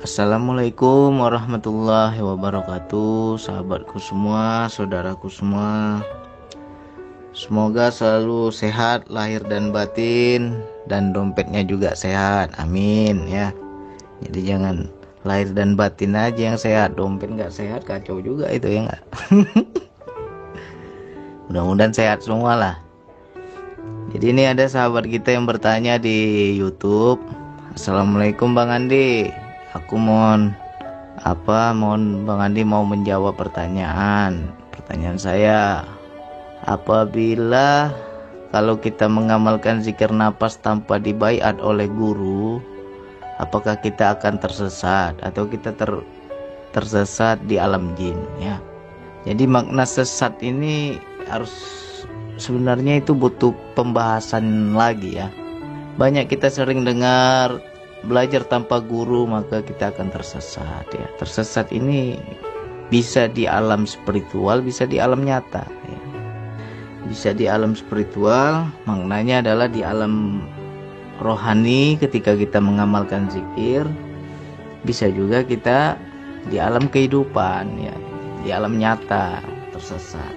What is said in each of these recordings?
Assalamualaikum warahmatullahi wabarakatuh, sahabatku semua, saudaraku semua. Semoga selalu sehat lahir dan batin, dan dompetnya juga sehat, amin ya. Jadi jangan lahir dan batin aja yang sehat, dompet nggak sehat kacau juga itu ya nggak. Mudah-mudahan sehat semua lah. Jadi ini ada sahabat kita yang bertanya di YouTube. Assalamualaikum Bang Andi, aku mohon Bang Andi mau menjawab pertanyaan saya. Apabila kalau kita mengamalkan zikir nafas tanpa dibaiat oleh guru, apakah kita akan tersesat atau kita tersesat di alam jin ya? Jadi makna sesat ini harus sebenarnya itu butuh pembahasan lagi ya. Banyak kita sering dengar belajar tanpa guru maka kita akan tersesat ya. Tersesat ini bisa di alam spiritual, bisa di alam nyata ya. Bisa di alam spiritual, maknanya adalah di alam rohani ketika kita mengamalkan zikir. Bisa juga kita di alam kehidupan ya, di alam nyata tersesat.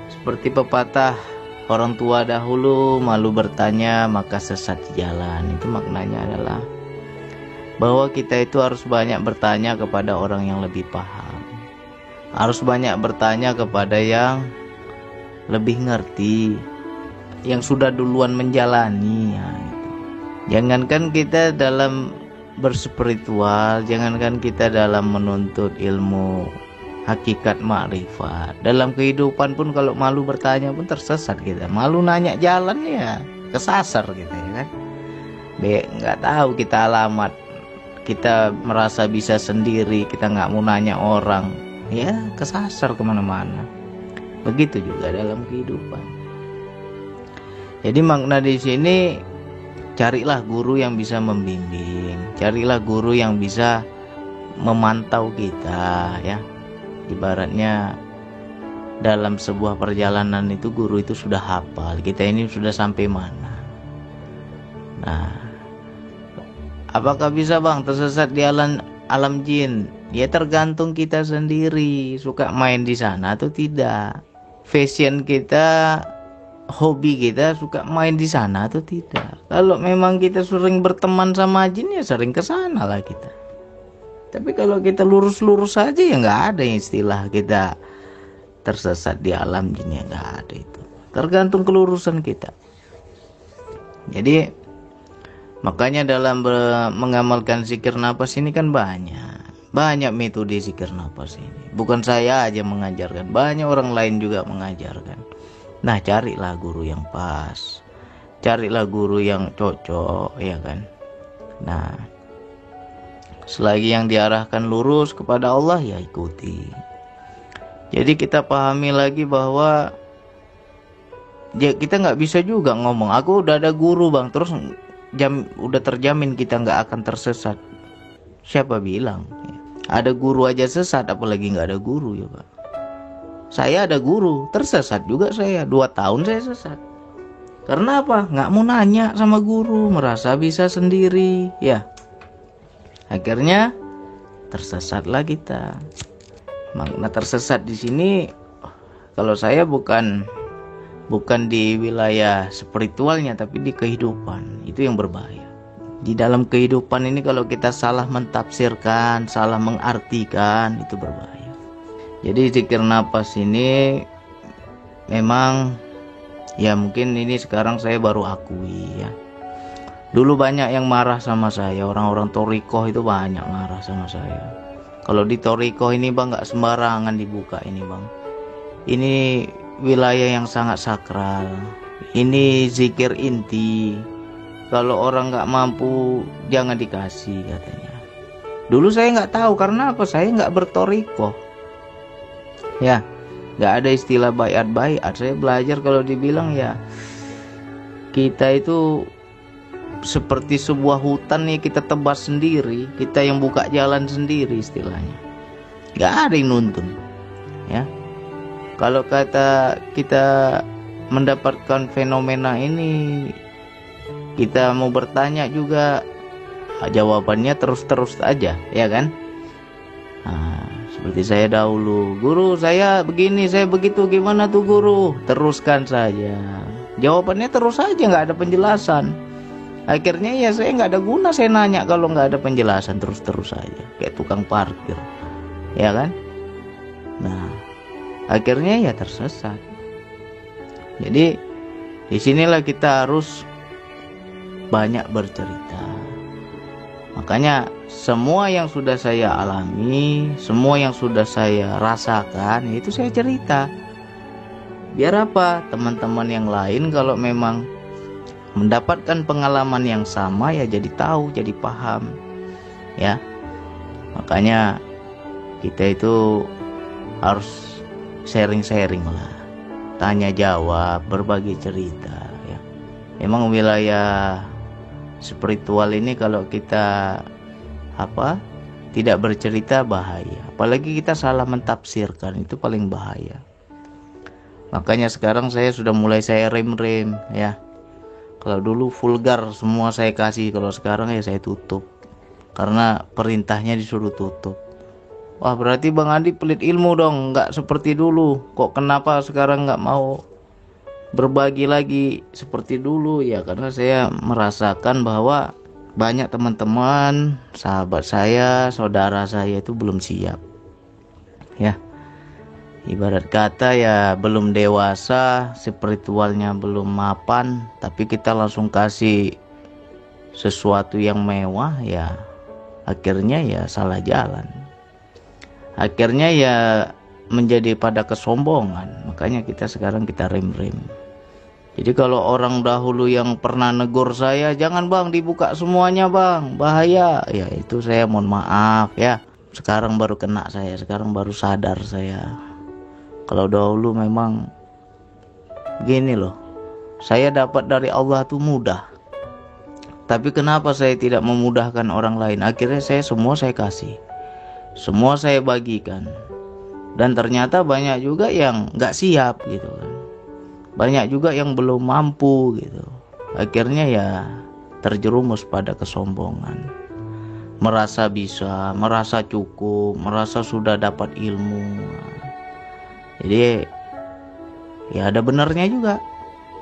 Seperti pepatah, orang tua dahulu malu bertanya maka sesat di jalan. Itu maknanya adalah bahwa kita itu harus banyak bertanya kepada orang yang lebih paham, harus banyak bertanya kepada yang lebih ngerti, yang sudah duluan menjalani ya, gitu. Jangankan kita dalam berspiritual, jangankan kita dalam menuntut ilmu hakikat makrifat, dalam kehidupan pun kalau malu bertanya pun tersesat kita. Malu nanya jalan ya kesasar kita ya kan. Nggak tahu kita alamat, kita merasa bisa sendiri, kita nggak mau nanya orang ya kesasar kemana-mana. Begitu juga dalam kehidupan. Jadi makna di sini, carilah guru yang bisa membimbing, carilah guru yang bisa memantau kita ya. Ibaratnya dalam sebuah perjalanan itu guru itu sudah hafal kita ini sudah sampai mana. Nah, apakah bisa Bang tersesat di alam jin? Ya tergantung kita sendiri suka main di sana atau tidak. Fashion kita, hobi kita suka main di sana atau tidak. Kalau memang kita sering berteman sama jin ya sering ke sana lah kita. Tapi kalau kita lurus-lurus saja ya nggak ada istilah kita tersesat di alam jin, ya nggak ada itu. Tergantung kelurusan kita. Jadi makanya dalam mengamalkan zikir nafas ini kan banyak metode zikir nafas ini. Bukan saya aja mengajarkan, banyak orang lain juga mengajarkan. Nah, carilah guru yang pas, carilah guru yang cocok ya kan. Nah, selagi yang diarahkan lurus kepada Allah ya ikuti. Jadi kita pahami lagi bahwa kita nggak bisa juga ngomong aku udah ada guru Bang terus udah terjamin kita nggak akan tersesat. Siapa bilang ada guru aja sesat, apalagi nggak ada guru ya Pak. Saya ada guru tersesat juga, saya 2 tahun saya sesat. Karena apa? Nggak mau nanya sama guru, merasa bisa sendiri ya. Akhirnya tersesatlah kita. Makna tersesat di sini kalau saya bukan di wilayah spiritualnya tapi di kehidupan. Itu yang berbahaya. Di dalam kehidupan ini kalau kita salah mentafsirkan, salah mengartikan, itu berbahaya. Jadi zikir nafas ini memang ya mungkin ini sekarang saya baru akui ya. Dulu banyak yang marah sama saya, orang-orang Torikoh itu banyak marah sama saya. Kalau di Torikoh ini Bang nggak sembarangan dibuka ini Bang. Ini wilayah yang sangat sakral. Ini zikir inti. Kalau orang nggak mampu jangan dikasih katanya. Dulu saya nggak tahu karena apa, saya nggak bertorikoh. Ya, nggak ada istilah baiat. Saya belajar kalau dibilang ya kita itu seperti sebuah hutan nih kita tebas sendiri, kita yang buka jalan sendiri istilahnya. Nggak ada yang nuntun. Ya, kalau kata kita mendapatkan fenomena ini, kita mau bertanya juga jawabannya terus-terus aja, ya kan? Nah, seperti saya dahulu, guru saya begini, saya begitu, gimana tuh guru? Teruskan saja. Jawabannya terus saja, nggak ada penjelasan. Akhirnya ya saya nggak ada guna saya nanya kalau nggak ada penjelasan, terus-terus saja, kayak tukang parkir, ya kan? Nah, akhirnya ya tersesat. Jadi disinilah kita harus banyak bercerita. Makanya semua yang sudah saya alami, semua yang sudah saya rasakan, itu saya cerita. Biar apa? Teman-teman yang lain kalau memang mendapatkan pengalaman yang sama ya jadi tahu, jadi paham. Ya. Makanya kita itu harus sharing-sharing lah. Tanya jawab, berbagi cerita ya. Memang wilayah spiritual ini kalau kita tidak bercerita bahaya, apalagi kita salah mentafsirkan, itu paling bahaya. Makanya sekarang saya sudah mulai saya rem ya. Kalau dulu vulgar semua saya kasih, kalau sekarang ya saya tutup karena perintahnya disuruh tutup. Wah, berarti Bang Andi pelit ilmu dong, nggak seperti dulu. Kok kenapa sekarang nggak mau berbagi lagi seperti dulu? Ya karena saya merasakan bahwa banyak teman-teman, sahabat saya, saudara saya itu belum siap. Ya, ibarat kata ya belum dewasa, spiritualnya belum mapan, tapi kita langsung kasih sesuatu yang mewah, ya akhirnya ya salah jalan. Akhirnya ya menjadi pada kesombongan. Makanya kita sekarang kita rem. Jadi kalau orang dahulu yang pernah negur saya, jangan bang dibuka semuanya bang, bahaya. Ya itu saya mohon maaf ya. Sekarang baru kena saya, sekarang baru sadar saya. Kalau dahulu memang gini loh, saya dapat dari Allah tuh mudah. Tapi kenapa saya tidak memudahkan orang lain? Akhirnya semua saya kasih, semua saya bagikan. Dan ternyata banyak juga yang gak siap gitu kan. Banyak juga yang belum mampu gitu. Akhirnya ya terjerumus pada kesombongan. Merasa bisa, merasa cukup, merasa sudah dapat ilmu. Jadi ya ada benarnya juga.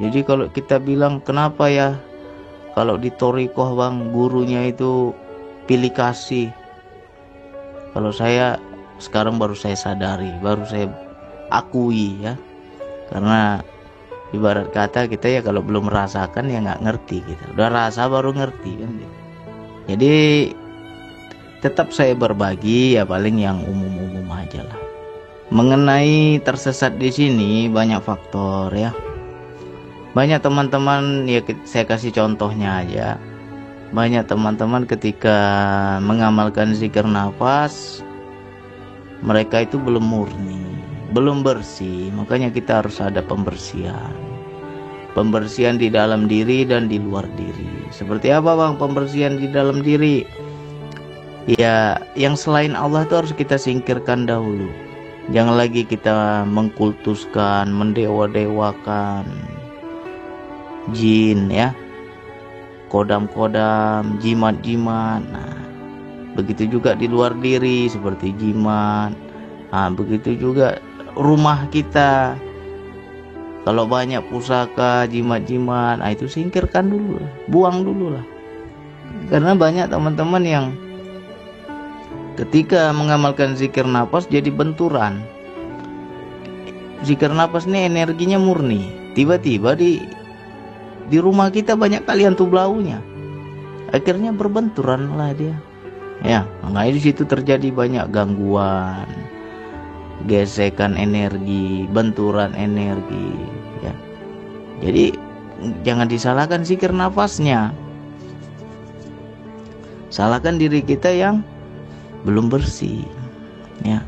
Jadi kalau kita bilang kenapa ya kalau di Thorikoh bang gurunya itu pilih kasih. Kalau saya sekarang baru saya sadari, baru saya akui ya. Karena ibarat kata kita ya kalau belum merasakan ya nggak ngerti kita. Udah rasa baru ngerti kan. Jadi tetap saya berbagi ya paling yang umum-umum aja lah. Mengenai tersesat di sini banyak faktor ya. Banyak teman-teman ya saya kasih contohnya aja. Banyak teman-teman ketika mengamalkan zikir nafas, mereka itu belum murni, belum bersih. Makanya kita harus ada pembersihan. Pembersihan di dalam diri dan di luar diri. Seperti apa bang pembersihan di dalam diri? Ya yang selain Allah itu harus kita singkirkan dahulu. Jangan lagi kita mengkultuskan, mendewa-dewakan jin ya, kodam-kodam, jimat-jimat. Nah, begitu juga di luar diri seperti jimat. Nah, begitu juga rumah kita. Kalau banyak pusaka, jimat-jimat, nah itu singkirkan dulu, buang dulu lah. Karena banyak teman-teman yang ketika mengamalkan zikir nafas jadi benturan. Zikir nafas ini energinya murni. Tiba-tiba di rumah kita banyak kali hantu blaunya. Akhirnya berbenturan lah dia. Ya, makanya di situ terjadi banyak gangguan, gesekan energi, benturan energi. Ya, jadi jangan disalahkan zikir nafasnya. Salahkan diri kita yang belum bersih ya.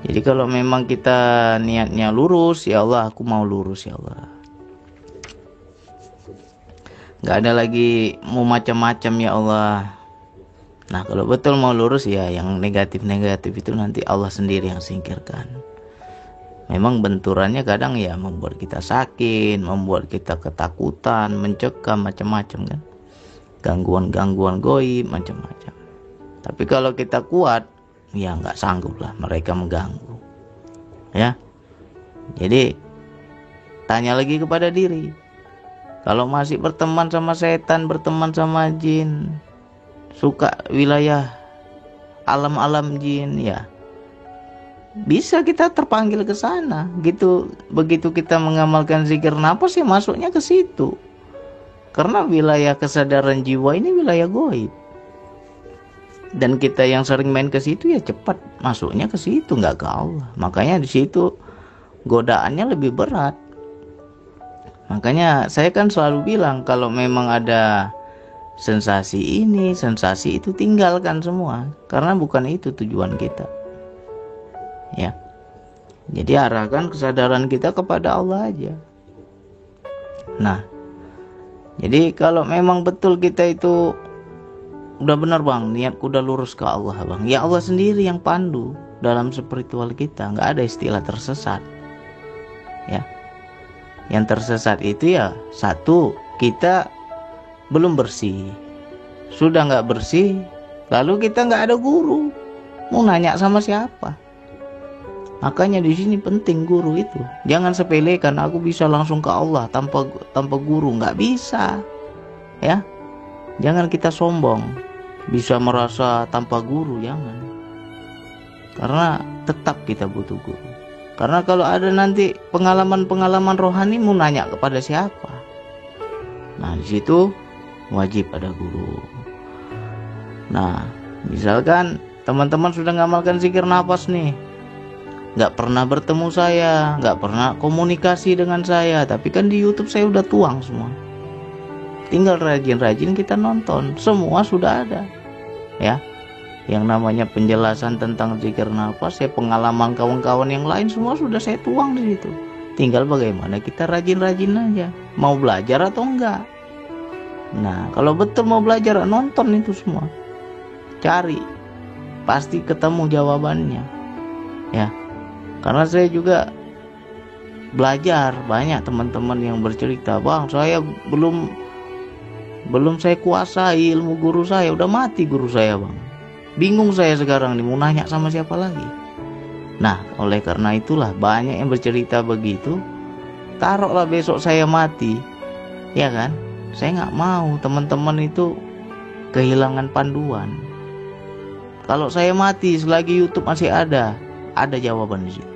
Jadi kalau memang kita niatnya lurus, ya Allah aku mau lurus ya Allah, nggak ada lagi mau macam-macam ya Allah. Nah kalau betul mau lurus ya yang negatif-negatif itu nanti Allah sendiri yang singkirkan. Memang benturannya kadang ya membuat kita sakit, membuat kita ketakutan, mencekam macam-macam kan. gangguan-gangguan goib macam-macam. Tapi kalau kita kuat, ya nggak sanggup lah mereka mengganggu. Ya, jadi tanya lagi kepada diri. Kalau masih berteman sama setan, berteman sama jin, suka wilayah alam-alam jin, ya bisa kita terpanggil ke sana. Begitu kita mengamalkan zikir nafas, ya masuknya ke situ. Karena wilayah kesadaran jiwa ini wilayah goib. Dan kita yang sering main ke situ, ya cepat masuknya ke situ, nggak ke Allah. Makanya di situ godaannya lebih berat. Makanya saya kan selalu bilang, kalau memang ada sensasi ini, sensasi itu, tinggalkan semua. Karena bukan itu tujuan kita. Ya. Jadi arahkan kesadaran kita kepada Allah aja. Nah, jadi kalau memang betul kita itu udah benar bang, niatku udah lurus ke Allah bang, ya Allah sendiri yang pandu dalam spiritual kita. Nggak ada istilah tersesat. Ya, yang tersesat itu ya satu, kita belum bersih. Sudah nggak bersih, lalu kita nggak ada guru, mau nanya sama siapa? Makanya di sini penting guru itu. Jangan sepelekan, aku bisa langsung ke Allah tanpa guru, nggak bisa. Ya, jangan kita sombong, bisa merasa tanpa guru, jangan. Karena tetap kita butuh guru. Karena kalau ada nanti pengalaman-pengalaman rohani, mau nanya kepada siapa? Nah, di situ wajib ada guru. Nah, misalkan teman-teman sudah ngamalkan zikir nafas nih, nggak pernah bertemu saya, nggak pernah komunikasi dengan saya, tapi kan di YouTube saya udah tuang semua. Tinggal rajin-rajin kita nonton, semua sudah ada. Ya, yang namanya penjelasan tentang zikir nafas, pengalaman kawan-kawan yang lain semua sudah saya tuang di situ. Tinggal bagaimana kita rajin-rajin aja, mau belajar atau enggak. Nah, kalau betul mau belajar, nonton itu semua, cari, pasti ketemu jawabannya. Ya, karena saya juga belajar, banyak teman-teman yang bercerita, bang saya belum saya kuasai ilmu guru saya, udah mati guru saya bang, bingung saya sekarang nih mau nanya sama siapa lagi. Nah, oleh karena itulah banyak yang bercerita begitu. Taruhlah besok saya mati, ya kan, saya nggak mau teman-teman itu kehilangan panduan. Kalau saya mati selagi YouTube masih ada jawaban di situ.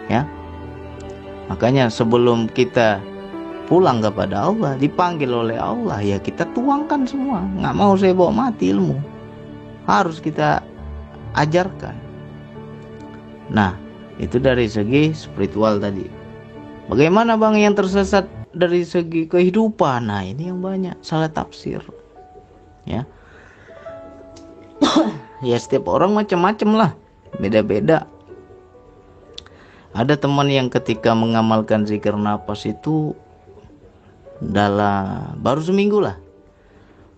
Ya, makanya sebelum kita pulang kepada Allah, dipanggil oleh Allah, ya kita tuangkan semua. Nggak mau saya bawa mati ilmu, harus kita ajarkan. Nah, itu dari segi spiritual tadi. Bagaimana bang yang tersesat dari segi kehidupan? Nah, ini yang banyak salah tafsir. Ya, ya setiap orang macam-macam lah, beda-beda. Ada teman yang ketika mengamalkan zikir nafas itu baru seminggu lah,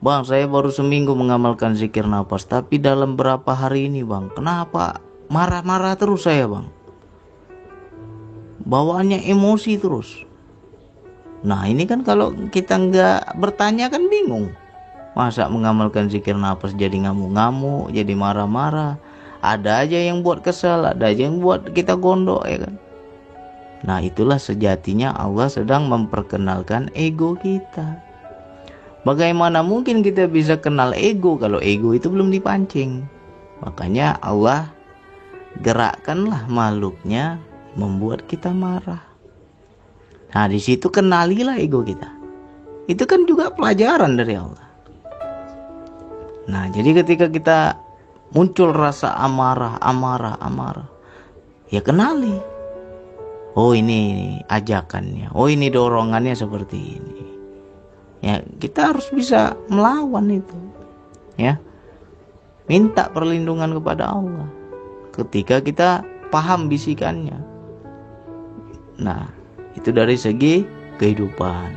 bang saya baru seminggu mengamalkan zikir nafas, tapi dalam berapa hari ini bang, kenapa marah-marah terus saya bang, bawaannya emosi terus. Nah, ini kan kalau kita nggak bertanya kan bingung, masa mengamalkan zikir nafas jadi ngamuk-ngamuk, jadi marah-marah. Ada aja yang buat kesal, ada aja yang buat kita gondok, ya kan. Nah, itulah sejatinya Allah sedang memperkenalkan ego kita. Bagaimana mungkin kita bisa kenal ego kalau ego itu belum dipancing? Makanya Allah gerakkanlah makhluknya membuat kita marah. Nah, di situ kenalilah ego kita. Itu kan juga pelajaran dari Allah. Nah, jadi ketika kita muncul rasa amarah, ya kenali. Oh, ini ajakannya, oh ini dorongannya seperti ini. Ya, kita harus bisa melawan itu. Ya, minta perlindungan kepada Allah ketika kita paham bisikannya. Nah, itu dari segi kehidupan.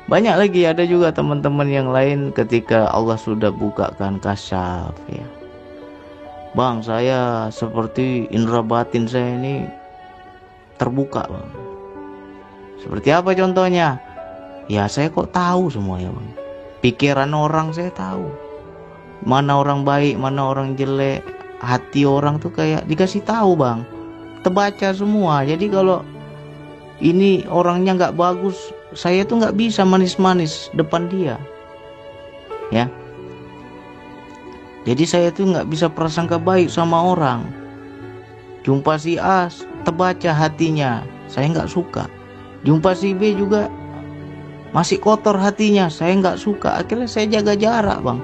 Banyak lagi, ada juga teman-teman yang lain ketika Allah sudah bukakan kasyaf, ya. Bang, saya seperti indera batin saya ini terbuka bang. Seperti apa contohnya? Ya saya kok tahu semua ya bang. Pikiran orang saya tahu. Mana orang baik, mana orang jelek. Hati orang tuh kayak dikasih tahu bang. Terbaca semua. Jadi kalau ini orangnya nggak bagus, saya tuh nggak bisa manis-manis depan dia. Ya. Jadi saya tuh nggak bisa prasangka baik sama orang. Jumpa si A, terbaca hatinya, saya nggak suka. Jumpa si B juga masih kotor hatinya, saya nggak suka. Akhirnya saya jaga jarak bang.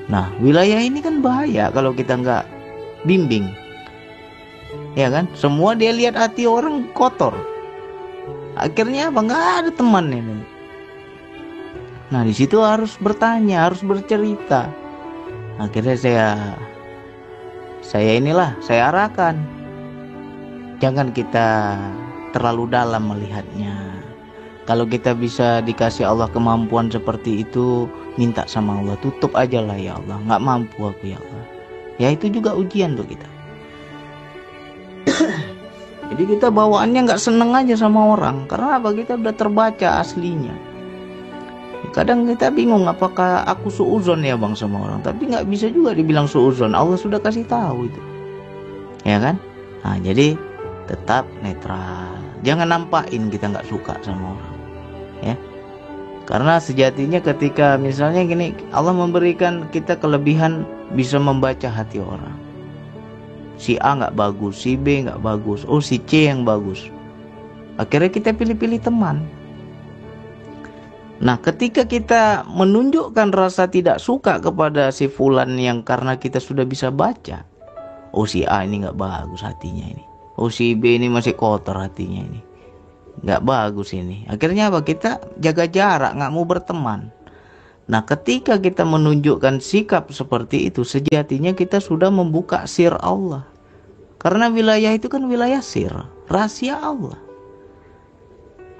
Nah wilayah ini kan bahaya kalau kita nggak bimbing. Ya kan, semua dia lihat hati orang kotor. Akhirnya apa, nggak ada teman ini. Nah di situ harus bertanya, harus bercerita. Akhirnya saya arahkan, jangan kita terlalu dalam melihatnya. Kalau kita bisa dikasih Allah kemampuan seperti itu, minta sama Allah, tutup aja lah ya Allah, nggak mampu aku ya Allah. Ya itu juga ujian untuk kita. Jadi kita bawaannya nggak seneng aja sama orang, karena apa, kita udah terbaca aslinya. Kadang kita bingung apakah aku suuzon ya bang sama orang, tapi nggak bisa juga dibilang suuzon, Allah sudah kasih tahu itu, ya kan? Nah jadi tetap netral, jangan nampakin kita nggak suka sama orang, ya. Karena sejatinya ketika misalnya gini, Allah memberikan kita kelebihan bisa membaca hati orang. Si A nggak bagus, si B nggak bagus, oh si C yang bagus. Akhirnya kita pilih-pilih teman. Nah ketika kita menunjukkan rasa tidak suka kepada si fulan yang karena kita sudah bisa baca, oh si A ini nggak bagus hatinya ini, oh si B ini masih kotor hatinya ini, nggak bagus ini. Akhirnya apa, kita jaga jarak, nggak mau berteman. Nah ketika kita menunjukkan sikap seperti itu, sejatinya kita sudah membuka sir Allah. Karena wilayah itu kan wilayah sir, rahasia Allah.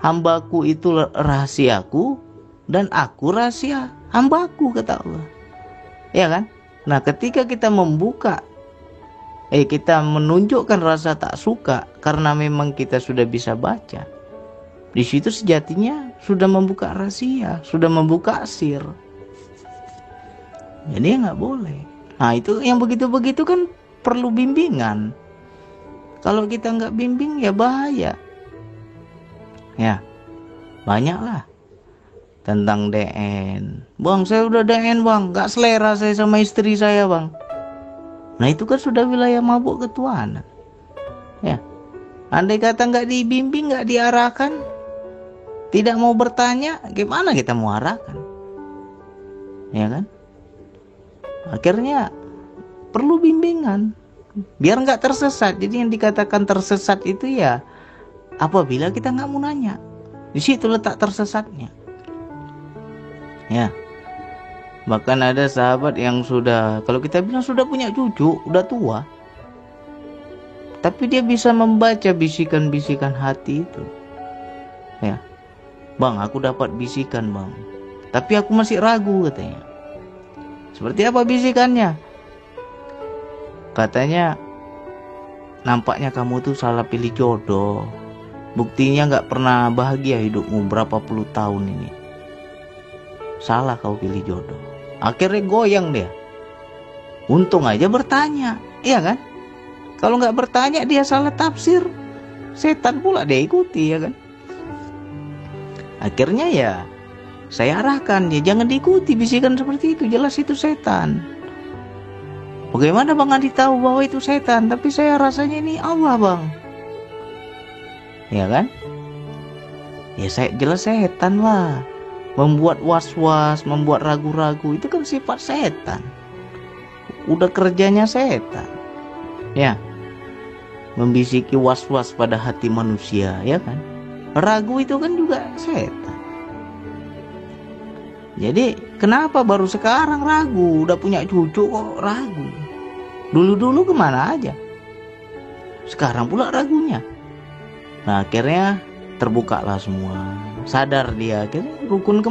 Hambaku itu rahasiaku, dan aku rahasia hambaku, kata Allah. Ya kan? Nah ketika kita kita menunjukkan rasa tak suka karena memang kita sudah bisa baca, di situ sejatinya sudah membuka rahasia, sudah membuka sir. Jadi nggak boleh. Nah itu yang begitu-begitu kan perlu bimbingan. Kalau kita nggak bimbing ya bahaya. Ya banyaklah tentang DN. Bang saya udah DN bang, nggak selera saya sama istri saya bang. Nah itu kan sudah wilayah mabuk ketuhanan. Ya, andai kata nggak dibimbing, nggak diarahkan, tidak mau bertanya, gimana kita mau arahkan? Ya kan? Akhirnya perlu bimbingan, biar nggak tersesat. Jadi yang dikatakan tersesat itu ya apabila kita nggak mau nanya. Di situ letak tersesatnya. Ya. Bahkan ada sahabat yang sudah, kalau kita bilang sudah punya cucu, udah tua, tapi dia bisa membaca bisikan-bisikan hati itu. Ya. Bang, aku dapat bisikan bang, tapi aku masih ragu, katanya. Seperti apa bisikannya? Katanya, nampaknya kamu tuh salah pilih jodoh. Buktinya gak pernah bahagia hidupmu berapa puluh tahun ini. Salah kau pilih jodoh. Akhirnya goyang dia. Untung aja bertanya, iya kan? Kalau nggak bertanya dia salah tafsir, setan pula dia ikuti, ya kan? Akhirnya ya saya arahkan dia jangan diikuti bisikan seperti itu, jelas itu setan. Bagaimana Bang Andi tahu bahwa itu setan? Tapi saya rasanya ini Allah bang, ya kan? Ya saya jelas setan lah. Membuat was-was, membuat ragu-ragu, itu kan sifat setan. Udah kerjanya setan. Ya. Membisiki was-was pada hati manusia, ya kan? Ragu itu kan juga setan. Jadi, kenapa baru sekarang ragu? Udah punya cucu kok ragu. Dulu-dulu kemana aja? Sekarang pula ragunya. Nah, akhirnya terbukalah semua, sadar dia, akhirnya rukun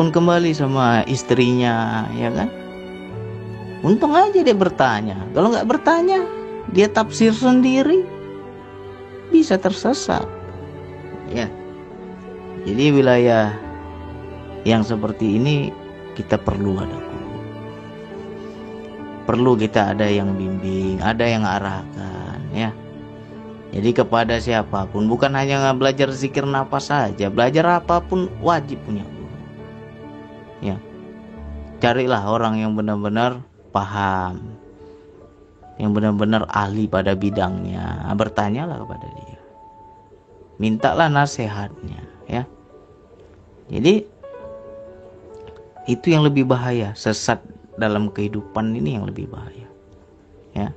kembali sama istrinya, ya kan? Untung aja dia bertanya. Kalau nggak bertanya, dia tafsir sendiri, bisa tersesat. Ya, jadi wilayah yang seperti ini kita perlu ada guru, perlu kita ada yang bimbing, ada yang arahkan, ya. Jadi kepada siapapun, bukan hanya belajar zikir nafas saja, belajar apapun wajib punya guru, ya. Carilah orang yang benar-benar paham, yang benar-benar ahli pada bidangnya, bertanyalah kepada dia, mintalah nasihatnya, ya. Jadi itu yang lebih bahaya, sesat dalam kehidupan ini yang lebih bahaya, ya.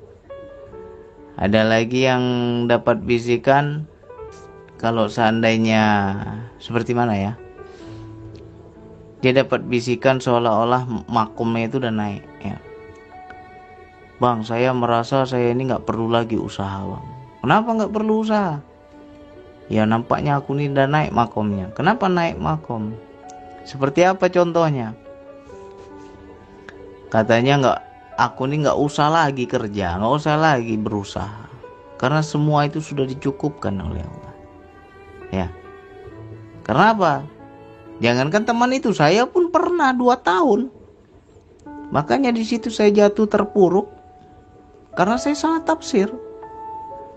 Ada lagi yang dapat bisikan, kalau seandainya seperti mana ya, dia dapat bisikan seolah-olah makomnya itu udah naik, ya. Bang, saya merasa saya ini nggak perlu lagi usaha, bang. Kenapa nggak perlu usaha? Ya nampaknya aku ini udah naik makomnya. Kenapa naik makom? Seperti apa contohnya? Katanya aku ini nggak usah lagi kerja, nggak usah lagi berusaha, karena semua itu sudah dicukupkan oleh Allah, ya. Karena apa? Jangankan teman itu, saya pun pernah 2 tahun. Makanya di situ saya jatuh terpuruk, karena saya salah tafsir.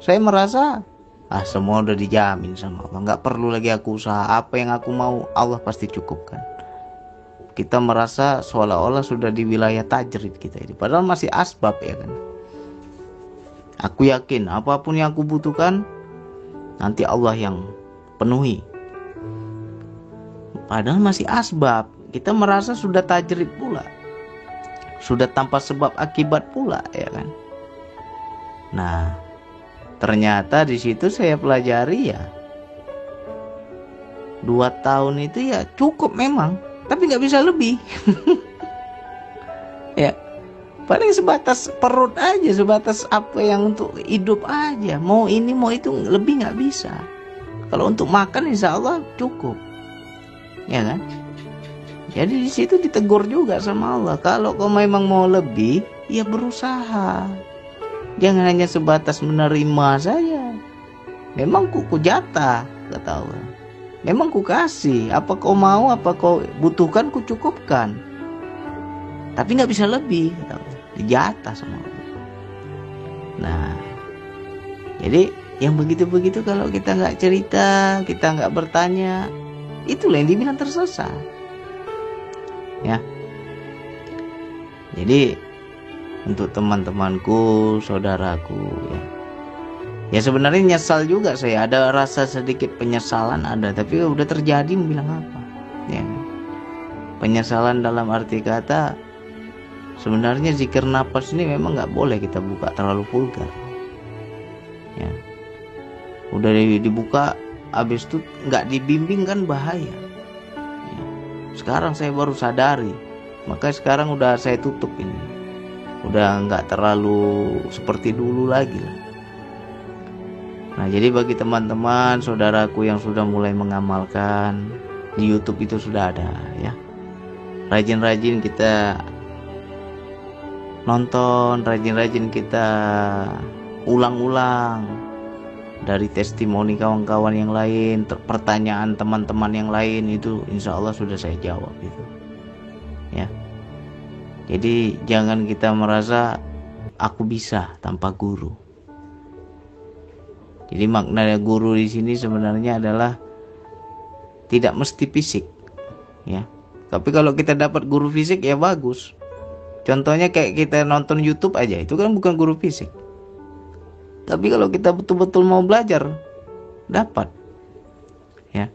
Saya merasa semua udah dijamin sama Allah, nggak perlu lagi aku usaha, apa yang aku mau Allah pasti cukupkan. Kita merasa seolah-olah sudah di wilayah tajrid kita ini, padahal masih asbab, ya kan. Aku yakin apapun yang aku butuhkan nanti Allah yang penuhi, padahal masih asbab. Kita merasa sudah tajrid pula, sudah tanpa sebab akibat pula, ya kan. Nah, ternyata di situ saya pelajari, ya 2 tahun itu ya cukup memang, tapi nggak bisa lebih. Ya, paling sebatas perut aja, sebatas apa yang untuk hidup aja. Mau ini mau itu, lebih nggak bisa. Kalau untuk makan insya Allah cukup, ya kan. Jadi di situ ditegur juga sama Allah, kalau kau memang mau lebih, ya berusaha. Jangan hanya sebatas menerima saja. Memang ku jatah, kata Allah. Memang ku kasih, apa kau mau, apa kau butuhkan, ku cukupkan. Tapi nggak bisa lebih, kata Allah. Dijatah sama Allah. Nah, jadi yang begitu-begitu kalau kita nggak cerita, kita nggak bertanya, itulah yang dibilang tersesat, ya. Jadi untuk teman-temanku, saudaraku, ya sebenarnya nyesal juga saya, ada rasa sedikit penyesalan ada, tapi udah terjadi, mau bilang apa, ya. Penyesalan dalam arti kata, sebenarnya zikir nafas ini memang nggak boleh kita buka terlalu vulgar, ya. Udah dibuka, habis itu nggak dibimbing kan bahaya, ya. Sekarang saya baru sadari, maka sekarang udah saya tutup ini, udah nggak terlalu seperti dulu lagi lah. Nah, jadi bagi teman-teman, saudaraku yang sudah mulai mengamalkan, di YouTube itu sudah ada, ya. Rajin-rajin kita nonton, rajin-rajin kita ulang-ulang dari testimoni kawan-kawan yang lain, pertanyaan teman-teman yang lain, itu insya Allah sudah saya jawab itu, ya. Jadi jangan kita merasa aku bisa tanpa guru. Jadi makna guru di sini sebenarnya adalah tidak mesti fisik, ya. Tapi kalau kita dapat guru fisik ya bagus. Contohnya kayak kita nonton YouTube aja, itu kan bukan guru fisik. Tapi kalau kita betul-betul mau belajar, dapat, ya.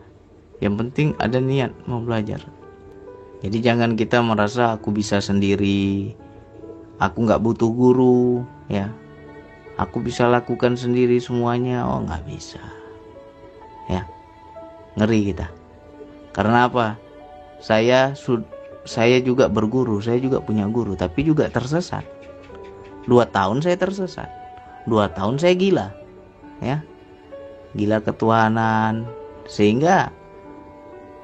Yang penting ada niat mau belajar. Jadi jangan kita merasa aku bisa sendiri, aku nggak butuh guru, ya. Aku bisa lakukan sendiri semuanya. Oh, nggak bisa, ya. Ngeri kita. Karena apa? Saya juga berguru, saya juga punya guru, tapi juga tersesat. 2 tahun saya tersesat, 2 tahun saya gila, ya. Gila ketuhanan, sehingga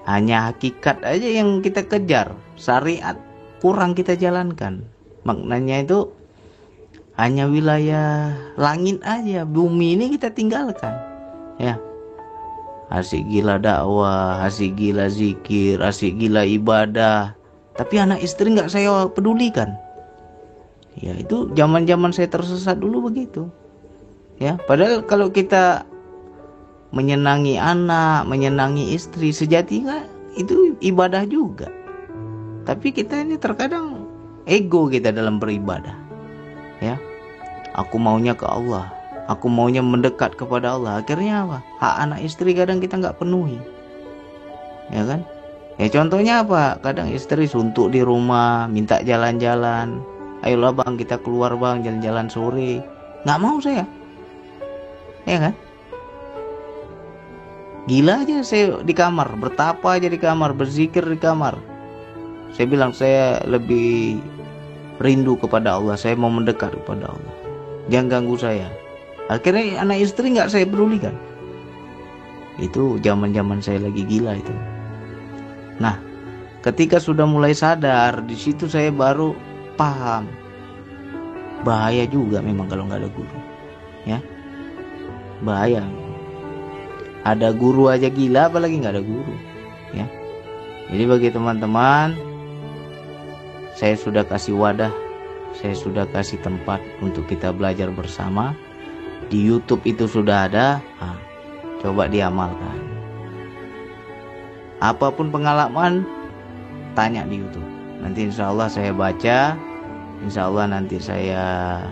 hanya hakikat aja yang kita kejar, syariat kurang kita jalankan. Maknanya itu hanya wilayah langit aja, bumi ini kita tinggalkan, ya. asik gila dakwah, asik gila zikir, asik gila ibadah, tapi anak istri nggak saya pedulikan. Ya itu zaman-zaman saya tersesat dulu begitu. Ya, padahal kalau kita menyenangi anak, menyenangi istri, sejatinya itu ibadah juga. Tapi kita ini terkadang ego kita dalam beribadah. Ya, aku maunya ke Allah, aku maunya mendekat kepada Allah. Akhirnya apa? Hak anak istri kadang kita nggak penuhi. Ya kan? Ya contohnya apa? Kadang istri suntuk di rumah, minta jalan-jalan. Ayolah bang, kita keluar bang, jalan-jalan sore. Nggak mau saya. Ya kan? Gila aja saya di kamar, bertapa aja di kamar, berzikir di kamar. Saya bilang saya lebih rindu kepada Allah, saya mau mendekat kepada Allah. Jangan ganggu saya. Akhirnya anak istri nggak saya pedulikan. Itu zaman-zaman saya lagi gila itu. Nah, ketika sudah mulai sadar, di situ saya baru paham. Bahaya juga memang kalau nggak ada guru. Ya, bahaya. Ada guru aja gila, apalagi nggak ada guru. Ya, jadi bagi teman-teman, saya sudah kasih wadah, saya sudah kasih tempat untuk kita belajar bersama. Di YouTube itu sudah ada, coba diamalkan. Apapun pengalaman, tanya di YouTube. Nanti insya Allah saya baca, insya Allah nanti saya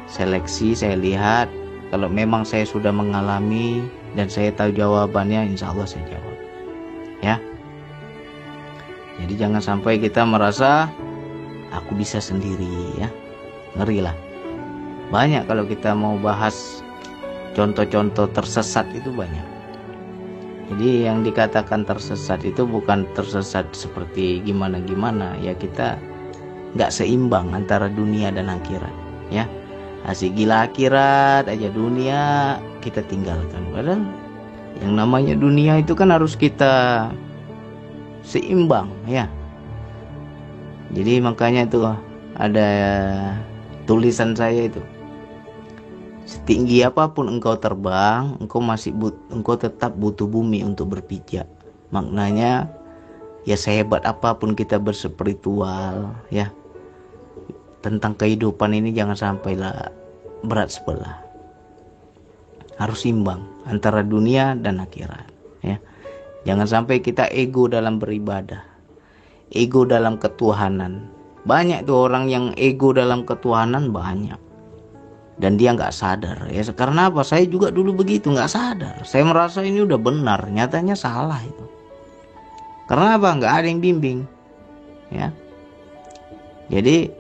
seleksi, saya lihat. Kalau memang saya sudah mengalami dan saya tahu jawabannya, insya Allah saya jawab. Ya. Jadi jangan sampai kita merasa aku bisa sendiri, ya. Ngeri lah. Banyak kalau kita mau bahas contoh-contoh tersesat itu banyak. Jadi yang dikatakan tersesat itu bukan tersesat seperti gimana-gimana, ya kita nggak seimbang antara dunia dan akhirat, ya. Asik gila akhirat aja, dunia kita tinggalkan. Padahal yang namanya dunia itu kan harus kita seimbang, ya. Jadi makanya itu ada tulisan saya itu, setinggi apapun engkau terbang, engkau tetap butuh bumi untuk berpijak. Maknanya ya sehebat apapun kita berspiritual, ya, tentang kehidupan ini jangan sampailah berat sebelah. Harus imbang antara dunia dan akhirat, ya. Jangan sampai kita ego dalam beribadah, ego dalam ketuhanan. Banyak tuh orang yang ego dalam ketuhanan, banyak. Dan dia nggak sadar, ya. Karena apa? Saya juga dulu begitu, nggak sadar. Saya merasa ini udah benar, nyatanya salah itu. Karena apa? Nggak ada yang bimbing, ya. Jadi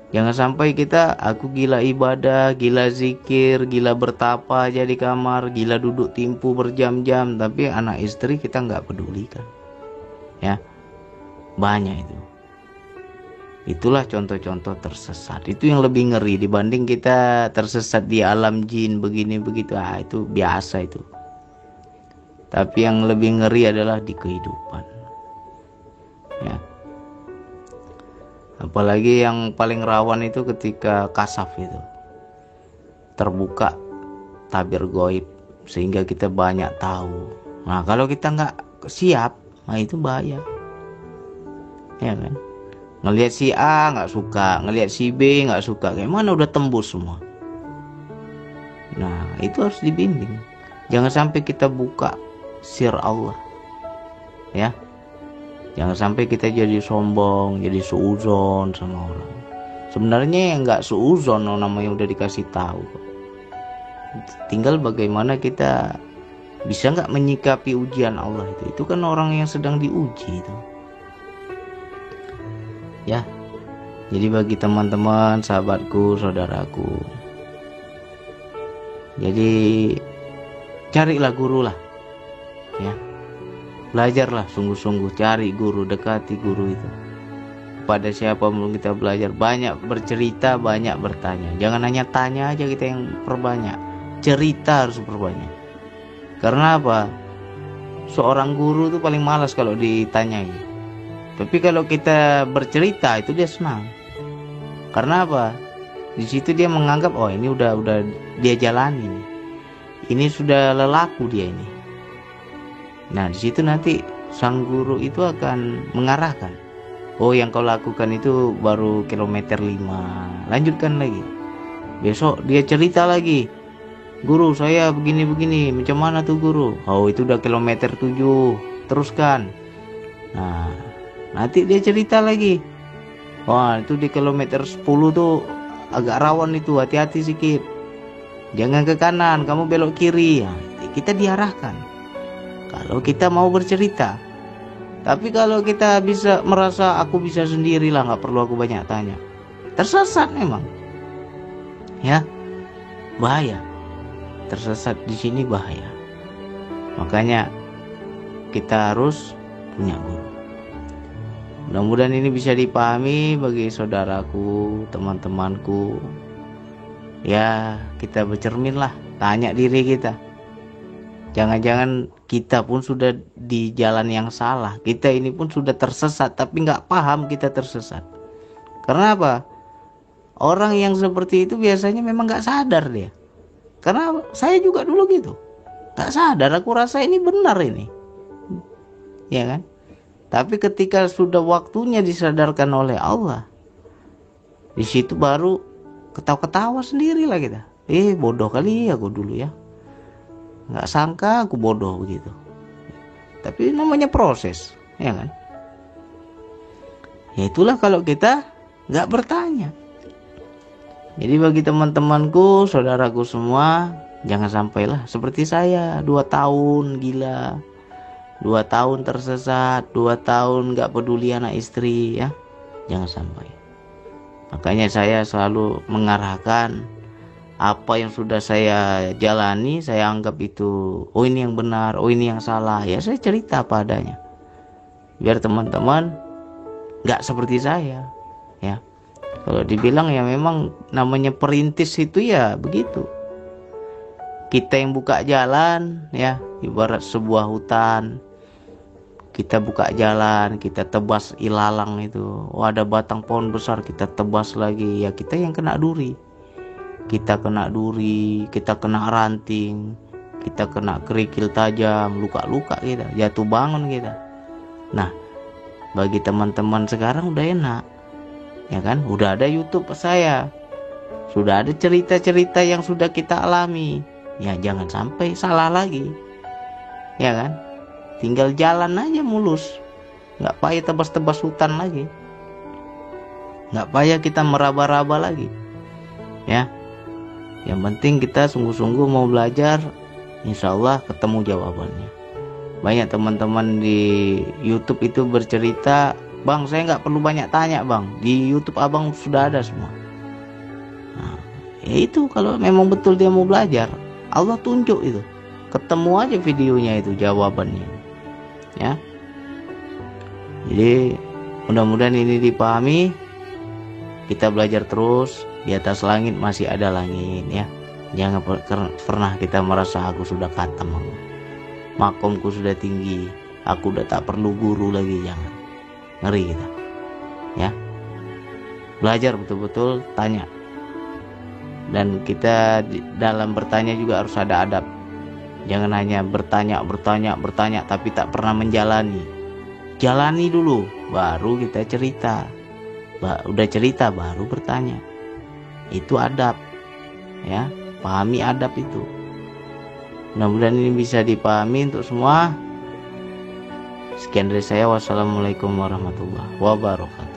jangan sampai kita aku gila ibadah, gila zikir, gila bertapa aja di kamar, gila duduk timpu berjam-jam, tapi anak istri kita nggak pedulikan, ya. Banyak itu. Itulah contoh-contoh tersesat. Itu yang lebih ngeri dibanding kita tersesat di alam jin begini begitu. Itu biasa itu. Tapi yang lebih ngeri adalah di kehidupan, ya. Apalagi yang paling rawan itu ketika kasaf itu, terbuka tabir gaib sehingga kita banyak tahu. Nah kalau kita nggak siap, nah itu bahaya, ya kan. Ngelihat si A nggak suka, ngelihat si B nggak suka, kayak mana udah tembus semua. Nah itu harus dibimbing. Jangan sampai kita buka sir Allah, ya. Jangan sampai kita jadi sombong, jadi suuzon sama orang. Sebenarnya yang nggak suuzon, namanya udah dikasih tahu. Tinggal bagaimana kita bisa nggak menyikapi ujian Allah itu. Itu kan orang yang sedang diuji itu. Ya, jadi bagi teman-teman, sahabatku, saudaraku, jadi carilah guru lah, ya. Belajarlah sungguh-sungguh, cari guru, dekati guru itu. Pada siapa pun kita belajar, banyak bercerita, banyak bertanya. Jangan hanya tanya aja kita yang perbanyak, cerita harus perbanyak. Karena apa? Seorang guru itu paling malas kalau ditanyai. Tapi kalau kita bercerita itu dia senang. Karena apa? Di situ dia menganggap, oh ini udah dia jalani nih. Ini sudah lelaku dia ini. Nah, di situ nanti sang guru itu akan mengarahkan. Oh, yang kau lakukan itu baru kilometer 5. Lanjutkan lagi. Besok dia cerita lagi. Guru, saya begini-begini. Macam mana tuh guru? Oh, itu udah kilometer 7. Teruskan. Nah, nanti dia cerita lagi. Wah, itu di kilometer 10 tuh agak rawan itu. Hati-hati sedikit. Jangan ke kanan, kamu belok kiri. Nah, kita diarahkan. Kalau kita mau bercerita. Tapi kalau kita bisa merasa aku bisa sendirilah, nggak perlu aku banyak tanya, tersesat memang. Ya, bahaya. Tersesat di sini bahaya. Makanya kita harus punya guru. Mudah-mudahan ini bisa dipahami bagi saudaraku, teman-temanku. Ya, kita bercerminlah, tanya diri kita. Jangan-jangan kita pun sudah di jalan yang salah. Kita ini pun sudah tersesat, tapi nggak paham kita tersesat. Karena apa? Orang yang seperti itu biasanya memang nggak sadar dia. Karena saya juga dulu gitu, nggak sadar. Aku rasa ini benar ini, ya kan? Tapi ketika sudah waktunya disadarkan oleh Allah, di situ baru ketawa-ketawa sendirilah kita. Bodoh kali aku dulu ya. Nggak sangka aku bodoh begitu. Tapi namanya proses, ya kan? Ya itulah kalau kita nggak bertanya. Jadi bagi teman-temanku, saudaraku semua, jangan sampailah seperti saya 2 tahun gila, 2 tahun tersesat, 2 tahun nggak peduli anak istri, ya. Jangan sampai. Makanya saya selalu mengarahkan apa yang sudah saya jalani, saya anggap itu, oh ini yang benar, oh ini yang salah. Ya saya cerita apa adanya. Biar teman-teman nggak seperti saya. Ya, kalau dibilang ya memang namanya perintis itu ya begitu. Kita yang buka jalan, ya ibarat sebuah hutan. Kita buka jalan, kita tebas ilalang itu. Oh ada batang pohon besar, kita tebas lagi. Ya kita yang kena duri. Kita kena duri, kita kena ranting, kita kena kerikil tajam, luka-luka kita, jatuh bangun kita. Nah, bagi teman-teman sekarang udah enak, ya kan? Udah ada YouTube saya, sudah ada cerita-cerita yang sudah kita alami. Ya jangan sampai salah lagi, ya kan? Tinggal jalan aja mulus, nggak payah tebas-tebas hutan lagi, nggak payah kita meraba-raba lagi, ya. Yang penting kita sungguh-sungguh mau belajar, insya Allah ketemu jawabannya. Banyak teman-teman di YouTube itu bercerita, bang saya nggak perlu banyak tanya bang, di YouTube abang sudah ada semua. Nah, ya itu kalau memang betul dia mau belajar, Allah tunjuk itu, ketemu aja videonya itu jawabannya, ya. Jadi mudah-mudahan ini dipahami. Kita belajar terus. Di atas langit masih ada langit, ya. Jangan pernah kita merasa aku sudah khatam, makomku sudah tinggi, aku udah tak perlu guru lagi. Jangan, ngeri kita, ya. Belajar betul-betul, tanya. Dan kita dalam bertanya juga harus ada adab. Jangan hanya bertanya tapi tak pernah menjalani. Jalani dulu, baru kita cerita. Udah cerita baru bertanya. Itu adab, ya. Pahami adab itu. Mudah-mudahan ini bisa dipahami untuk semua. Sekian dari saya. Wassalamualaikum warahmatullahi wabarakatuh.